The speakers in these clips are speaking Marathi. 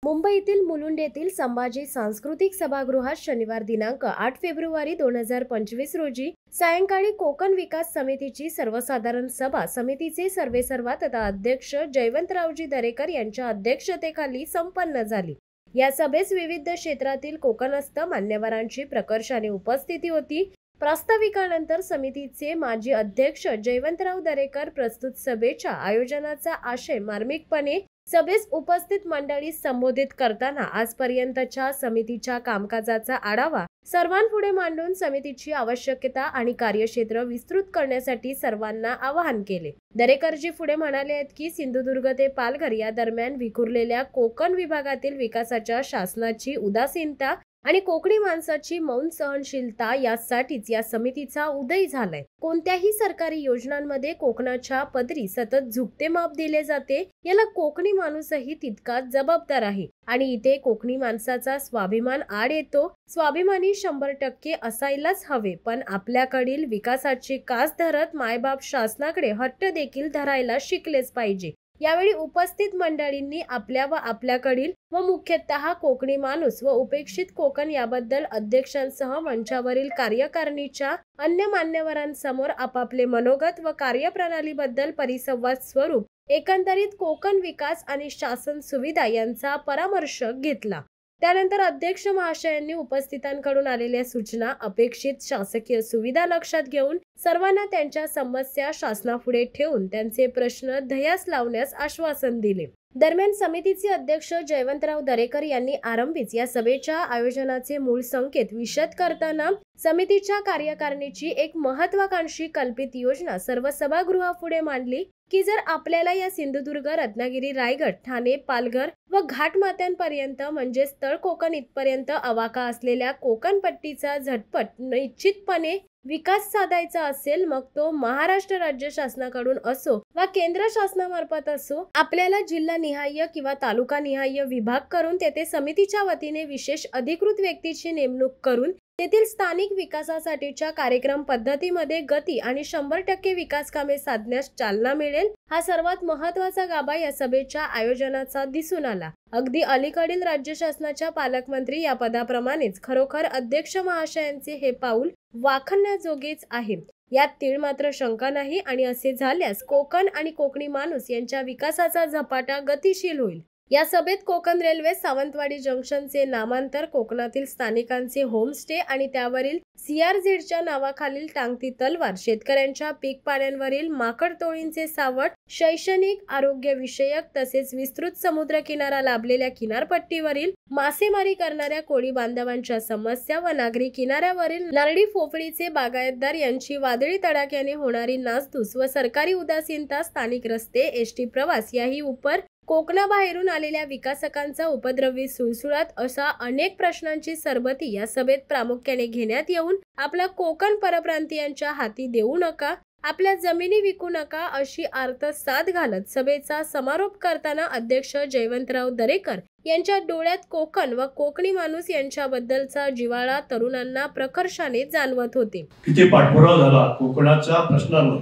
मुंबईतील मुलुंड येथील संभाजी सांस्कृतिक सभागृहात शनिवार दिनांक 8 फेब्रुवारी 2025 रोजी सायंकाळी कोकण विकास समितीची सर्वसाधारण सभा समितीचे सर्वेसर्वा तथा अध्यक्ष जयवंतरावजी दरेकर यांच्या अध्यक्षतेखाली संपन्न झाली। या सभेस विविध क्षेत्रातील कोकणस्थ मान्यवरांची प्रकर्षाने उपस्थिती होती। प्रास्ताविकानंतर समितीचे माजी अध्यक्ष जयवंतराव दरेकर प्रस्तुत सभेच्या आयोजनाचा आशय मार्मिकपणे सभेस उपस्थित मंडळी संबोधित करताना आजपर्यंतच्या समितीच्या कामकाजाचा आढावा सर्वांपुढे मांडून समितीची आवश्यकता आणि कार्यक्षेत्र विस्तृत करण्यासाठी सर्वांना आवाहन केले। दरेकरजी पुढे म्हणाले आहेत की सिंधुदुर्ग ते पालघर या दरम्यान विखुरलेल्या कोकण विभागातील विकासाच्या शासनाची उदासीनता आणि कोकणी माणसाची मौन सहनशीलता यासाठीच या समितीचा उदय झालाय। कोणत्याही सरकारी योजनांमध्ये कोकणाच्या पदरी सतत झुकते माप दिले जाते, याला कोकणी माणूसही तितकाच जबाबदार आहे आणि इथे कोकणी माणसाचा स्वाभिमान आड येतो। स्वाभिमानी 100% असायलाच हवे, पण आपल्याकडील विकासाची कास धरत मायबाप शासनाकडे हट्ट देखील धरायला शिकलेच पाहिजे। यावेळी उपस्थित मंडळींनी आपल्या व आपल्याकडील व मुख्यतः कोकणी माणूस व उपेक्षित कोकण याबद्दल अध्यक्षांसह मंचावरील कार्यकारिणीच्या अन्य मान्यवरांसमोर आपापले मनोगत व कार्यप्रणालीबद्दल परिसंवाद स्वरूप एकंदरीत कोकण विकास आणि शासन सुविधा यांचा परामर्श घेतला। त्यानंतर अध्यक्ष महाशयांनी उपस्थितांकडून आलेल्या सूचना, अपेक्षित शासकीय सुविधा लक्षात घेऊन सर्वांना त्यांच्या समस्या शासनापुढे ठेवून त्यांचे प्रश्न ध्येयास लावण्यास आश्वासन दिले। दरम्यान समितीचे अध्यक्ष जयवंतराव दरेकर यांनी आरंभीच या सभेच्या आयोजनाचे मूळ संकेत विशद करताना समितीच्या कार्यकारिणीची एक महत्वाकांक्षी कल्पित योजना सर्व सभागृहापुढे मांडली की जर आपल्याला या सिंधुदुर्ग, रत्नागिरी, रायगड, ठाणे, पालघर व घाटमाथ्यांपर्यंत म्हणजे तळ कोकण इथपर्यंत अवाका असलेल्या कोकणपट्टीचा झटपट निश्चितपणे विकास साधायचा असेल, मग तो महाराष्ट्र राज्य शासनाकडून असो वा केंद्र शासनामार्फत असो, आपल्याला जिल्हा निहाय किंवा तालुका निहाय विभाग करून तेथे समितीच्या वतीने विशेष अधिकृत व्यक्तीची नेमणूक करून तेथील स्थानिक विकासासाठीच्या कार्यक्रम पद्धतीमध्ये गती आणि 100% विकास कामे साधण्यास चालना मिळेल। हा सर्वात महत्वाचा गाभा या सभेच्या आयोजनाचा दिसून आला। अगदी अलीकडील राज्य शासनाच्या पालकमंत्री या पदाप्रमाणेच खरोखर अध्यक्ष महाशयांचे हे पाऊल वाखण्याजोगेच आहे, यात तीळ मात्र शंका नाही आणि असे झाल्यास कोकण आणि कोकणी माणूस यांच्या विकासाचा झपाटा गतिशील होईल। या सभेत कोकण रेल्वे सावंतवाडी जंक्शनचे नामांतर, कोकणातील स्थानिकांचे होमस्टे आणि त्यावरील CRZच्या नावाखालील टांगती तलवार, शेतकऱ्यांच्या पीक पाण्यांवरील माकड टोळींचे सावट, शैक्षणिक, आरोग्य विषयक तसेच विस्तृत समुद्र किनारा लाभलेल्या किनारपट्टीवरील मासेमारी करणाऱ्या कोळी बांधवांच्या समस्या व नागरी किनाऱ्यावरील नारळी फोफडीचे बागायतदार यांची वादळी तडाख्याने होणारी नासधूस व सरकारी उदासीनता, स्थानिक रस्ते, ST प्रवास याही उपर कोकणाबाहेरून आलेल्या विकासकांचा उपद्रवी सुळसुळाट अशा अनेक प्रश्नांची सरबती या सभेत प्रामुख्याने घेण्यात येऊन आपला कोकण परप्रांतीयांच्या हाती देऊ नका, आपल्या जमिनी विकू नका अशी आर्तसाद घालत सभेचा समारोप करताना अध्यक्ष जयवंतराव दरेकर यांच्या डोळ्यात कोकण व कोकणी माणूस यांच्याबद्दलचा जिव्हाळा तरुणांना प्रकर्षाने जाणवत होते। किती पाठपुरावा झाला कोकणाच्या प्रश्नांवर।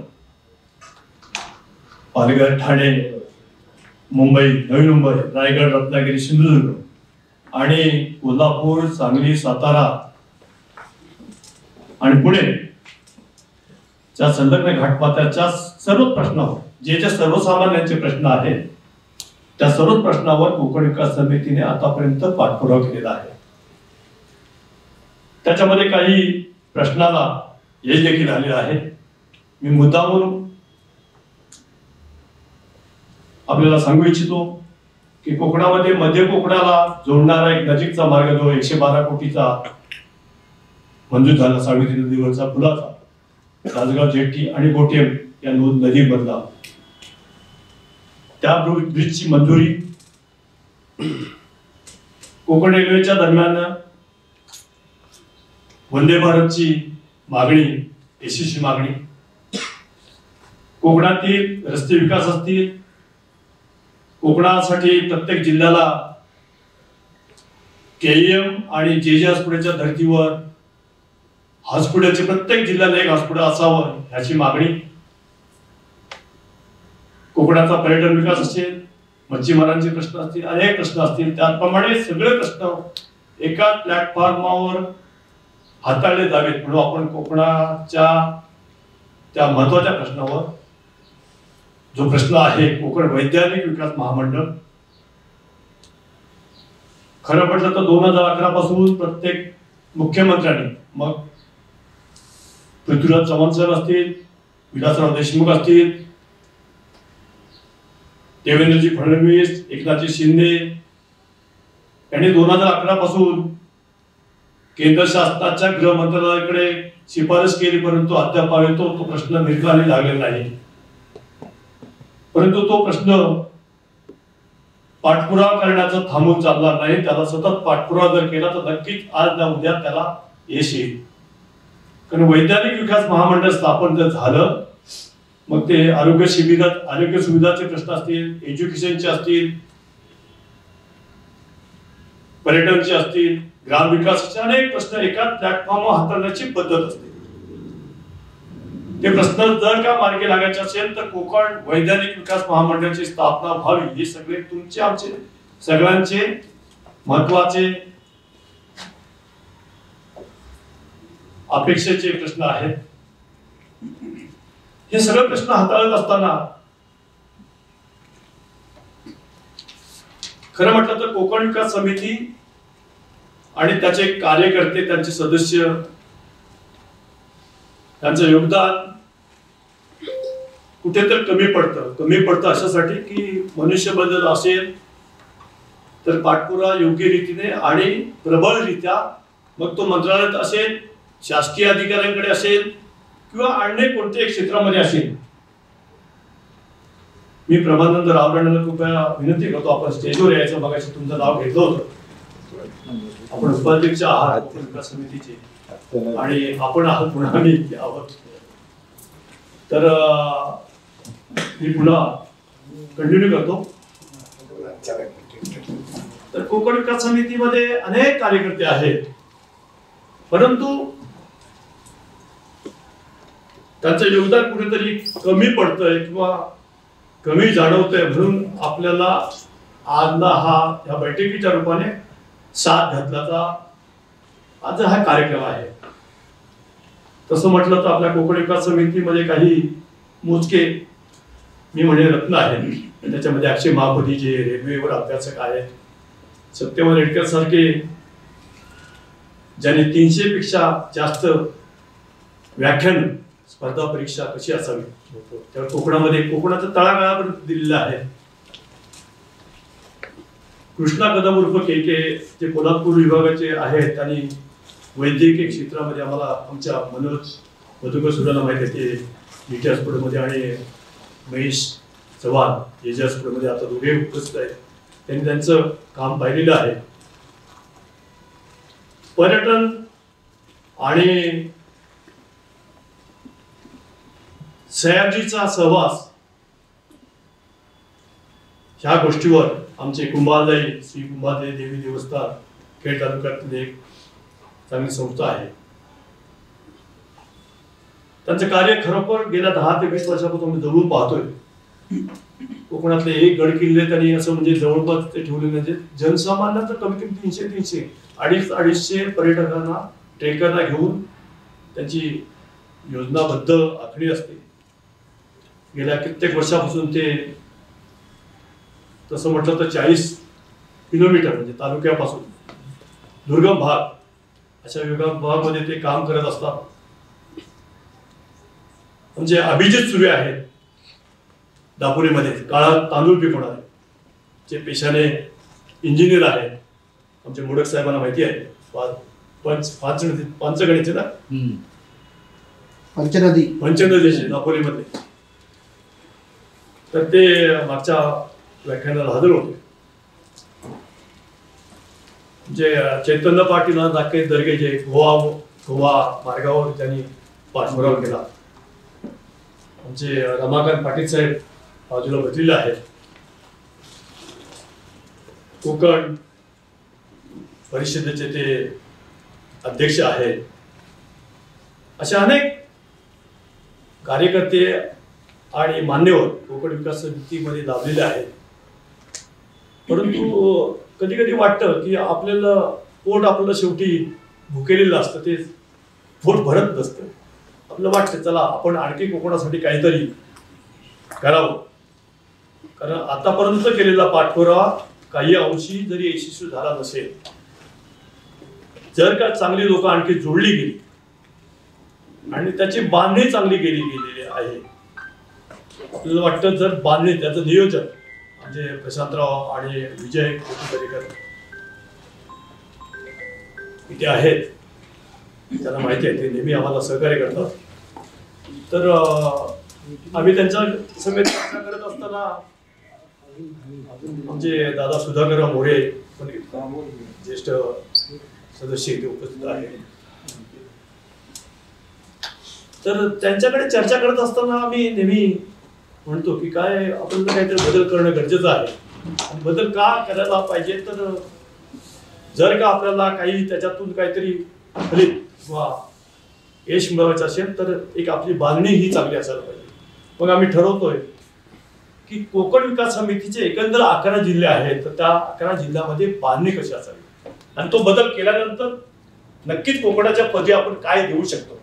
पालघर, ठाणे, मुंबई, नवी मुंबई, रायगड, रत्नागिरी, सिंधुदुर्ग आणि कोल्हापूर, सांगली, सातारा आणि पुणे च्या संलग्न घाटमाथ्याच्या सर्व प्रश्नावर जे सर्वसामान्यांचे प्रश्न आहेत त्या सर्व प्रश्नावर कोकण विकास समितीने आतापर्यंत पाठपुरावा केलेला आहे। त्याच्यामध्ये काही प्रश्नाला यश देखील आलेले आहे। मी मुद्दामून आपल्याला सांगू इच्छितो की कोकणामध्ये मध्य कोकणाला जोडणारा एक नजीकचा मार्ग जो 112 कोटीचा मंजूर झाला, सावित्री नदीवरचा पुलाचा, राजगाव जेट्टी आणि गोटेम या नदी मधला त्या ब्रिजची मंजुरी, कोकण रेल्वेच्या दरम्यान वंदे भारतची मागणी, SCC मागणी, कोकणातील रस्ते विकास असतील, कोकणासाठी प्रत्येक जिल्ह्याला KEM आणि JJ हॉस्पिटलच्या धर्तीवर हॉस्पिटलचे प्रत्येक जिल्ह्याला एक हॉस्पिटल असावं याची मागणी, कोकणाचा पर्यटन विकास असेल, मच्छीमारांचे प्रश्न असतील, अनेक प्रश्न असतील, त्याप्रमाणे सगळे प्रश्न एका प्लॅटफॉर्मवर हाताळले जावेत म्हणून आपण कोकणाच्या त्या महत्वाच्या प्रश्नावर, जो प्रश्न आहे कोकण वैज्ञानिक विकास महामंडळ, खरं म्हटलं तर 2011 पासून प्रत्येक मुख्यमंत्र्यांनी, मग पृथ्वीराज चव्हाण सर असतील, विलासराव देशमुख असतील, देवेंद्रजी फडणवीस, एकनाथजी शिंदे यांनी 2011 पासून केंद्र शासनाच्या गृह मंत्रालयाकडे शिफारस केली, परंतु अद्याप तो प्रश्न निकाली लागलेला नाही. परंतु तो प्रश्न पाठपुरावा करण्याचा थांबून चालणार नाही. त्याला सतत पाठपुरावा जर केला तर नक्कीच आज ना उद्या त्याला यश येईल. कारण वैज्ञानिक विकास महामंडळ स्थापन जर झालं, मग ते आरोग्य सुविधाचे प्रश्न असतील, एज्युकेशनचे असतील, पर्यटनचे असतील, ग्रामविकासाचे अनेक प्रश्न एका प्लॅटफॉर्मवर हाताळण्याची पद्धत असते. ते प्रश्न जर का मार्गी लागायचे असेल तर कोकण वैज्ञानिक विकास महामंडळाची स्थापना व्हावी, हे सगळे तुमचे आमचे सगळ्यांचे महत्वाचे अपेक्षेचे प्रश्न आहेत. हे सगळे प्रश्न हाताळत असताना खरं म्हटलं तर कोकण विकास समिती आणि त्याचे कार्यकर्ते, त्यांचे सदस्य, त्यांचं योगदान कुठेतरी कमी पडतं अशासाठी की मनुष्यबळ असेल तर पाठपुरावा योग्य रीतीने आणि प्रबळरित्या, मग तो मंत्रालयात असेल, शासकीय अधिकाऱ्यांकडे असेल किंवा अन्य कोणत्याही क्षेत्रामध्ये असेल. मी प्रभानंद रावराणेला कृपया विनंती करतो, आपण स्टेजवर यायचं. मगाशी तुमचं नाव घेतलं होतं. आपण उपाध्यक्ष आहात कोकण विकास समितीचे आणि आपण आहात पुन्हा आम्ही आहोत. तर मी पुन्हा कंटिन्यू करतो. तर कोकण विकास समितीमध्ये अनेक कार्यकर्ते आहेत, परंतु त्यांचं योगदान कुठेतरी कमी पडतंय किंवा कमी जाणवतंय, म्हणून आपल्याला आजला ह्या बैठकीच्या रूपाने साथ घातल्याचा आज हा कार्यक्रम आहे. तसं म्हटलं तर आपल्या कोकण विकास समितीमध्ये काही मोजके मी म्हणे रत्न आहेत. त्याच्यामध्ये अक्षय महापती जे रेल्वेवर अभ्यासक आहेत, सत्यवान रेडकर सारखे ज्यांनी 300 पेक्षा जास्त व्याख्यान स्पर्धा परीक्षा कशी असावी त्या कोकणाचा तळागाळापर्यंत दिलेला आहे. कृष्णा कदम उर्फ के जे कोल्हापूर विभागाचे आहेत आणि वैद्यकीय क्षेत्रामध्ये आम्हाला आमच्या मनोज मधुकर सुराला माहिती आहे, ते बीटी हॉस्पिटलमध्ये, आणि महेश चव्हाण एजे हॉस्पिटलमध्ये आता दोघे उपस्थित आहेत. त्यांनी त्यांचं काम पाहिलेलं आहे. पर्यटन आणि सयाजीचा सहवास ह्या गोष्टीवर आमचे कुंभालय श्री कुंभालय देवी देवस्थान खेड तालुक्यातील एक चांगली संस्था आहे. त्यांचं कार्य खरोखर गेल्या 10 ते 20 वर्षापासून आम्ही जवळून पाहतोय. कोकणातले एक गड किल्ले त्यांनी असं म्हणजे जवळपास ते ठेवले, म्हणजे जनसामान्यांचं कमी कमी 300 250 पर्यटकांना, ट्रेकरना घेऊन त्यांची योजनाबद्ध आखणी असते. गेल्या कित्येक वर्षापासून ते तसं म्हटलं तर 40 किलोमीटर म्हणजे तालुक्यापासून दुर्गम भाग अशा भागामध्ये ते काम करत असतात. म्हणजे अभिजित सूर्य आहेत दापोलीमध्ये, काळात तांदूळ पिकवणारे, जे पेशाने इंजिनियर आहेत. आमचे मोडक साहेबांना माहिती आहे, पंचगणीचे ना, पंचनदी दापोलीमध्ये. तर ते मागच्या व्याख्यानाला हजर होते. जे चैतन्य पाटील नाके दर्गे जे गोवा मार्गावर त्यांनी पाठपुरावा केला. आमचे रमाकांत पाटील साहेब बाजूला बसलेले आहेत. कोकण परिषदेचे ते अध्यक्ष आहेत. अशा अनेक कार्यकर्ते आणि मान्यवर कोकण विकास समितीमध्ये लाभलेले आहेत. परंतु कधी कधी वाटतं की आपल्याला पोट आपल्याला शेवटी भुकेलेलं असतं, ते पोट भरत नसतं. आपल्याला वाटतं चला आपण आणखी कोकणासाठी काहीतरी करावं, कारण आतापर्यंत केलेला पाठपुरावा काही अंशी जरी यशस्वी झाला नसेल, जर का चांगली लोक आणखी जोडली गेली आणि त्याची बांधणी चांगली गेलेली आहे. आपल्याला वाटतं जर बांधणी, त्याचं नियोजन म्हणजे प्रशांतराव आणि विजय कोथीकरकर इथे आहेत, त्यांना माहिती आहे, ते नेहमी आम्हाला सहकार्य करतात. तर आम्ही त्यांच्या समेत चर्चा करत असताना आमचे दादा सुधाकर मोरे पण ज्येष्ठ सदस्य इथे उपस्थित आहेत. तर त्यांच्याकडे चर्चा करत असताना आम्ही नेहमी म्हणतो की काय आपल्याला काहीतरी बदल करणं गरजेचं आहे. आणि बदल का करायला पाहिजे, तर जर का आपल्याला काही त्याच्यातून काहीतरी फलित किंवा यश मिळवायचं असेल तर एक आपली बांधणी ही चांगली असायला पाहिजे. मग आम्ही ठरवतोय की कोकण विकास समितीचे एकंदर 11 जिल्हे आहेत, तर त्या 11 जिल्ह्यामध्ये बांधणी कशी असावी आणि तो बदल केल्यानंतर नक्कीच कोकणाच्या पदी आपण काय देऊ शकतो.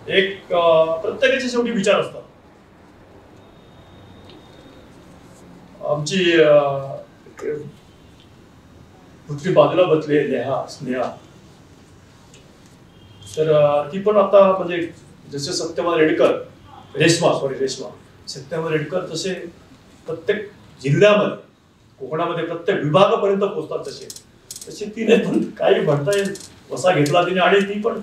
एक प्रत्येकाचे शेवटी विचार असतात. आमची पुत्री बाजूला बसले स्नेहा, तर ती पण आता म्हणजे जसे सत्यवान रेश्मा सत्यवान रेडकर जसे प्रत्येक जिल्ह्यामध्ये कोकणामध्ये प्रत्येक विभागापर्यंत पोहोचतात, तसे तिने पण काही म्हणता येईल वसा घेतला तिने आणि ती पण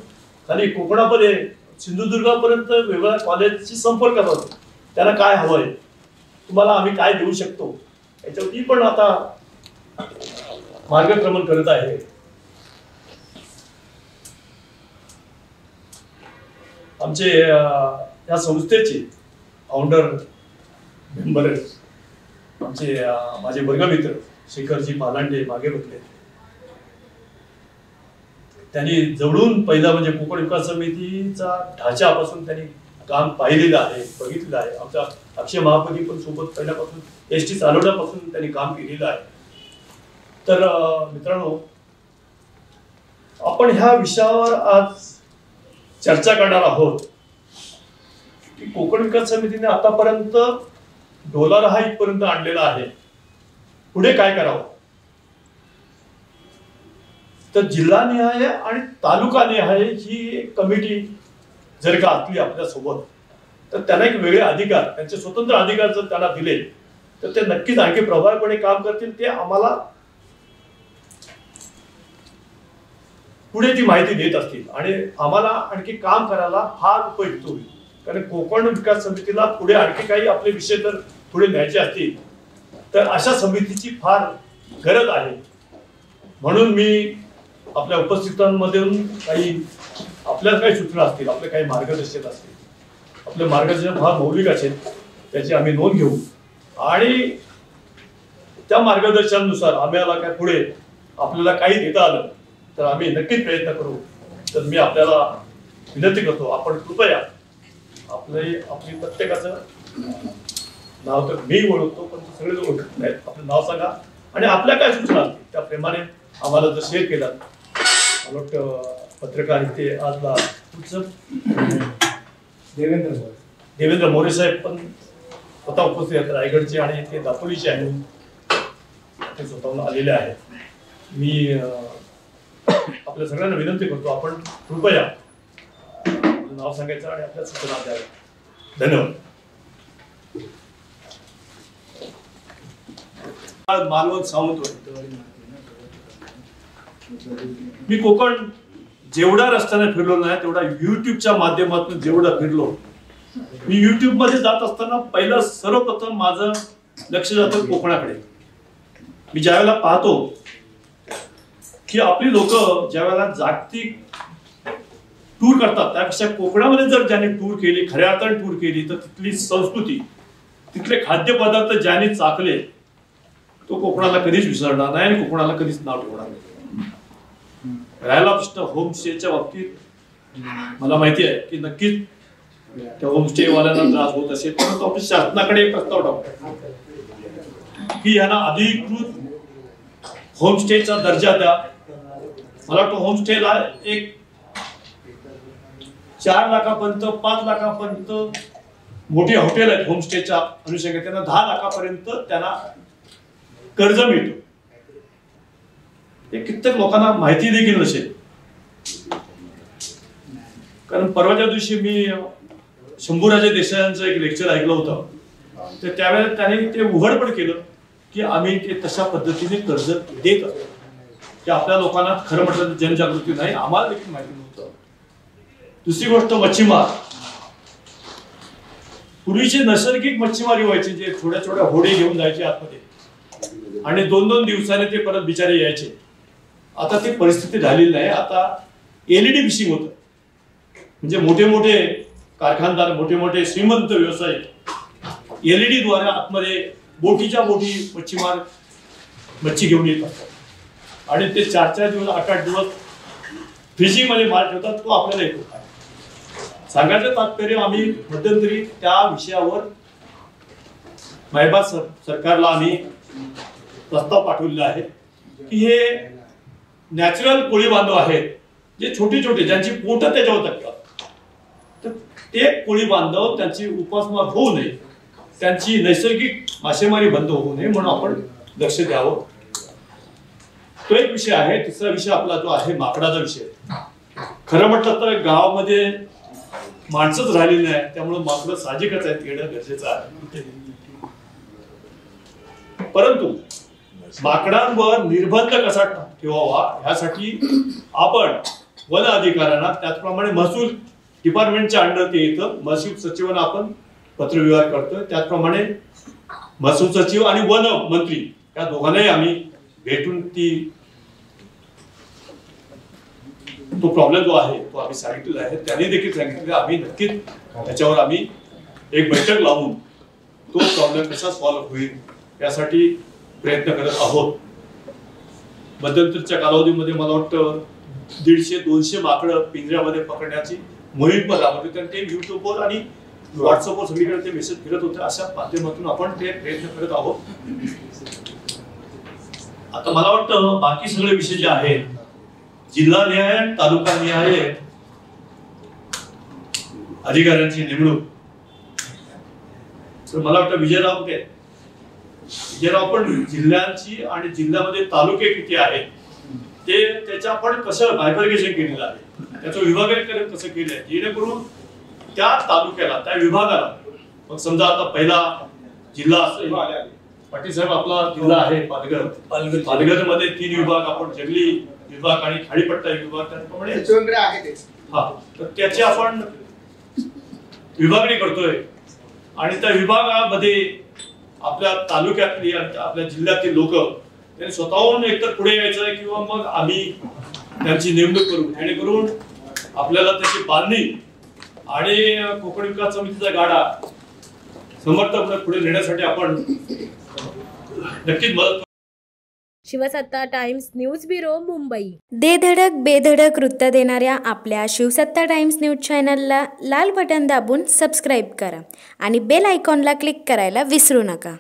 खाली कोकणामध्ये सिंधुदुर्गापर्यंत वेगवेगळ्या कॉलेजशी संपर्कात होते. त्यांना काय हवंय, तुम्हाला आम्ही काय देऊ शकतो, याच्यावर ती पण आता मार्गक्रमण करत आहे. आमचे या संस्थेचे फाउंडर मेंबर आमचे माझे वर्गमित्र शेखरजी पालांडे मागे बसले. त्यांनी जवळून पहिला म्हणजे कोकण विकास समितीचा ढाच्यापासून त्यांनी काम पाहिलेलं आहे, बघितलेलं आहे. आमचा अक्षय महापती पण सोबत पहिल्यापासून एसटी चालवण्यापासून त्यांनी काम केलेलं आहे. तर मित्रांनो, आपण ह्या विषयावर आज चर्चा करणार आहोत की कोकण विकास समितीने आतापर्यंत डोलारा हा इथपर्यंत आणलेला आहे, पुढे काय करावं. तर जिल्हानिहाय आणि तालुकानिहाय ही एक कमिटी जर का असली आपल्या सोबत, तर त्यांना एक वेगळे अधिकार, त्यांचे स्वतंत्र अधिकार जर त्यांना दिले तर ते नक्कीच आणखी प्रभावीपणे काम करतील. ते आम्हाला पुढे ती माहिती देत असतील आणि आम्हाला आणखी काम करायला फार उपयुक्त होईल. कारण कोकण विकास समितीला पुढे आणखी काही आपले विषय जर पुढे न्यायचे असतील तर अशा समितीची फार गरज आहे. म्हणून मी आपल्या उपस्थितांमधून काही आपल्याला काही सूचना असतील, आपले काही मार्गदर्शक असतील, आपले मार्गदर्शन फार मौलिक असेल, त्याची आम्ही नोंद घेऊ आणि त्या मार्गदर्शनानुसार आम्हाला काय पुढे आपल्याला काही देता आलं तर आम्ही नक्कीच प्रयत्न करू. तर मी आपल्याला विनंती करतो, आपण कृपया आपली प्रत्येकाचं नाव तर मी ओळखतो पण सगळे ओळखत नाहीत, आपलं नाव सांगा आणि आपल्या काय सूचना असतील त्या प्रेमाने आम्हाला जर शेअर केला. मला वाटतं पत्रकार इथे आजला देवेंद्र मोरे साहेब पण स्वतः उपस्थित आहेत, रायगडचे आणि ते दापोलीचे आहेत, ते स्वतःहून आलेले आहेत. मी आपल्या सगळ्यांना विनंती करतो, आपण कृपया नाव सांगायचं आणि आपल्या सूचना द्याव्या. धन्यवाद. मालवण सावंतवाडी. मी कोकण जेवढा रस्त्याने फिरलो नाही तेवढा युट्यूबच्या माध्यमातून जेवढा फिरलो. मी युट्यूब मध्ये जात असताना पहिला सर्वप्रथम माझं लक्ष जातं कोकणाकडे. मी ज्यावेळेला पाहतो की आपली लोक ज्यावेळेला जागतिक टूर करतात त्यापेक्षा कोकणामध्ये जर ज्यांनी टूर केली, खऱ्या अर्थाने टूर केली, तर तिथली संस्कृती, तिथले खाद्यपदार्थ ज्यांनी चाखले तो कोकणाला कधीच विसरणार नाही आणि कोकणाला कधीच नाव ठेवणार नाही. राहायला प्रश्न होमस्टेच्या बाबतीत मला माहिती आहे की नक्कीच त्या होमस्टे वाल्यांना त्रास होत असेल, परंतु आपण शासनाकडे एक प्रस्ताव टाकतो की यांना अधिकृत होमस्टेचा दर्जा द्या. मला वाटतं होमस्टेला एक 4 लाखापर्यंत 5 लाखापर्यंत मोठी हॉटेल आहेत होमस्टेच्या अनुषंगाने, त्यांना 10 लाखापर्यंत त्यांना कर्ज मिळतं. हे कित्येक लोकांना माहिती देखील नसेल. कारण परवाच्या दिवशी मी शंभूराजे देसाईंचं एक लेक्चर ऐकलं होतं. तर त्यावेळेला त्याने ते उघड पण केलं की आम्ही ते तशा पद्धतीने कर्ज देत असतो. की आपल्या लोकांना खरं म्हटलं जनजागृती नाही, आम्हाला देखील माहिती नव्हतं. दुसरी गोष्ट मच्छीमार, पूर्वीचे नैसर्गिक मच्छीमारी व्हायचे, जे छोट्या छोट्या होडी घेऊन जायचे आतमध्ये आणि 2-2 दिवसाने ते परत बिचारे यायचे. आता ती परिस्थिती झालेली नाही. आता LED फिशिंग होतं. म्हणजे मोठे मोठे कारखानदार, मोठे मोठे श्रीमंत व्यावसायिक LED द्वारे आतमध्ये बोटीच्या बोटी मच्छीमार मच्छी घेऊन येत असतात आणि ते 4-4 दिवस 8-8 दिवस फिशिंग मध्ये माल ठेवतात. तो आपल्याला येतो. सांगायचं तात्पर्य, आम्ही मध्यंतरी त्या विषयावर मायबाद सरकारला आम्ही प्रस्ताव पाठवलेला आहे की हे नॅचरल कोळी बांधव आहेत, जे छोटे छोटे ज्यांची पोट त्याच्यावर टाकतात, तर ते कोळी बांधव त्यांची उपासमार होऊ नये, त्यांची नैसर्गिक मासेमारी बंद होऊ नये म्हणून आपण लक्ष द्यावं. तो एक विषय आहे. तिसरा विषय आपला जो आहे माकडाचा विषय. खरं म्हटलं तर गावामध्ये माणसंच राहिलेली नाही, त्यामुळे माकडं साहजिकच आहेत, येणं गरजेचं आहे. परंतु माकडांवर निर्बंध कसा ठेवावा यासाठी आपण वन अधिकाऱ्यांना, त्याचप्रमाणे महसूल डिपार्टमेंटच्या अंडर ते येतं, महसूल सचिवांना आपण पत्रव्यवहार करतोय. त्याचप्रमाणे महसूल सचिव आणि वन मंत्री या दोघांनाही आम्ही भेटून तो प्रॉब्लेम जो आहे तो आम्ही सांगितलेला आहे. त्यांनी देखील सांगितलं आम्ही नक्कीच त्याच्यावर आम्ही एक बैठक लावून तो प्रॉब्लेम कसा सॉल्व्ह होईल यासाठी प्रयत्न करत आहोत. मध्यंतरीच्या कालावधीमध्ये मला वाटतं 150-200 माकडं पिंजऱ्यामध्ये पकडण्याची मोहीम पण राबवली. कारण ते युट्यूबवर आणि व्हॉट्सअपवर सगळीकडे ते मेसेज फिरत होते. अशा माध्यमातून आपण ते प्रयत्न करत आहोत. आता मला वाटतं बाकी सगळे विषय जे आहेत, जिल्हा निहाय, तालुका निहाय अधिकाऱ्यांची नेमणूक, तर मला वाटतं विजयराव पण जिल्ह्यांची आणि जिल्ह्यामध्ये तालुके किती आहेत ते त्याच्या आपण कसं बायफर्गेशन केलेलं आहे, त्याचं विभागीकरण कसं केलंय, जेणेकरून त्या तालुक्याला, त्या विभागाला, मग समजा आता पहिला जिल्हा असेल पाटील साहेब, आपला जिल्हा आहे पालघर मध्ये 3 विभाग, आपण जंगली विभाग आणि खाडीपट्टा विभाग, त्याप्रमाणे हा, तर त्याची आपण विभागणी करतोय. आणि त्या विभागामध्ये आपल्या तालुक्यातली, आपल्या जिल्ह्यातील लोक त्यांनी स्वतःहून एकतर पुढे यायचं आहे किंवा मग आम्ही त्यांची नेमणूक करू, जेणेकरून आपल्याला त्याची बांधणी आणि कोकण विकास समितीचा गाडा समर्थपणे पुढे नेण्यासाठी आपण नक्कीच मदत. शिवसत्ता टाइम्स न्यूज ब्युरो, मुंबई. दे धडक बेधडक वृत्त देणाऱ्या आपल्या शिवसत्ता टाइम्स न्यूज चॅनलला लाल बटन दाबून सबस्क्राईब करा आणि बेल आयकॉनला क्लिक करायला विसरू नका.